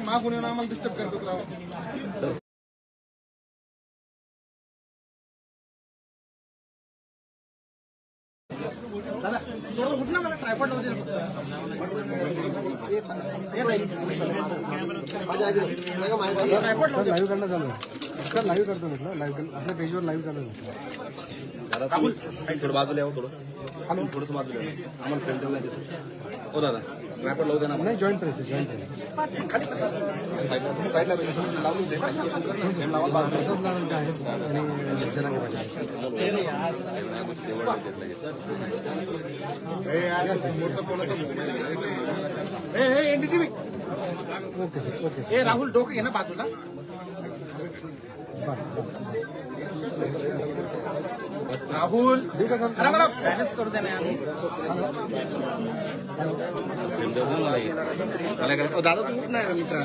मागून येऊन आम्हाला डिस्टर्ब करतात राव. दादा थोडं उठ ना, मला ट्रायपॉड लावू दे. लाईव्ह करणं चालू आहे सर, लाईव्ह करतो म्हटलं. लाईव्ह आपल्या पेजवर लाईव्ह चालू आहे. दादा थोडं बाजूला यावं, थोडं थोडंसं बाजूला यावं. आम्हाला फिल्टर नाही देतो. हो दादा ट्रायपॉड लावू दे ना. नाही, जॉईंट प्रेस आहे, जॉईंट प्रेस. साईडला लावून दे. प्रसाद लाडांचे आहेत आणि Jarange Patil. NDTV. Okay sir, okay sir. ए राहुल डोके घे ना बाजूला. राहुल अरे मला बॅलन्स करू दे ना यार. दादा तू उठ नाही मित्रा,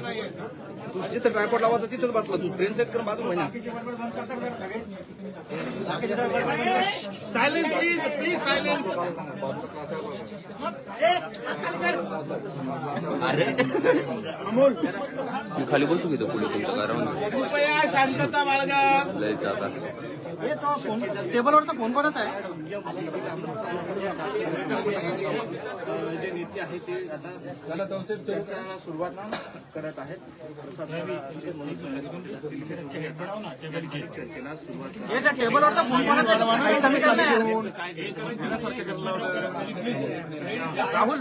तू जिथं ट्रायपॉड लावायचं तिथंच बसला. तू ट्रेन सेट कर बाजू ना. Silence please, please silence. Amol मी खाली बसू घेतो पुढे तुमचं कारण कृपया शांतता बाळगा. लयच आता हे तो फोन टेबलवरचा फोन कोणाच आहे? जे नेते आहेत ते आता चर्चेला सुरुवात करत आहेत. चर्चेला सुरुवात. हे त्या टेबलवरचा फोन कोणाचा आहे? कमी करणार राहुल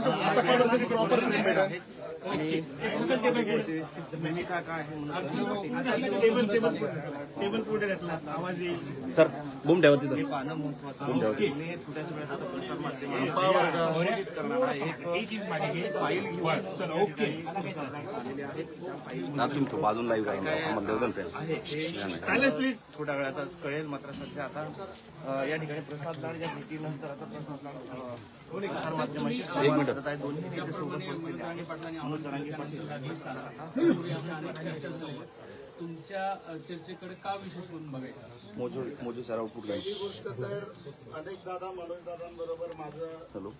प्रॉपर आहे. भूमिका काय आहे टेबल पुढे आवाज येईल. सर बूम ठेवा तिथं. पाहणं महत्वाचं. थोड्याच वेळात आता प्रसार माध्यमांना करणार आहे. फाईल ना तुम्ही तो बाजून लाईव्ह करा आम्हाला देऊ द्या. चालेल प्लीज. थोड्या वेळातच कळेल. मात्र सध्या आता या ठिकाणी प्रसाद लाड या भेटीनंतर आता प्रसाद लाड प्रसार माध्यमांची सुरुवात करत आहे. दोन्ही नेते सोबत बसलेले आहेत. मनोज जरांगे पाटील तुमच्या चर्चेकडे का विशेष करून बघायचं? मोजू सराव कुठला गोष्ट तर अनेक दादा मनोज दादांबरोबर माझं हॅलो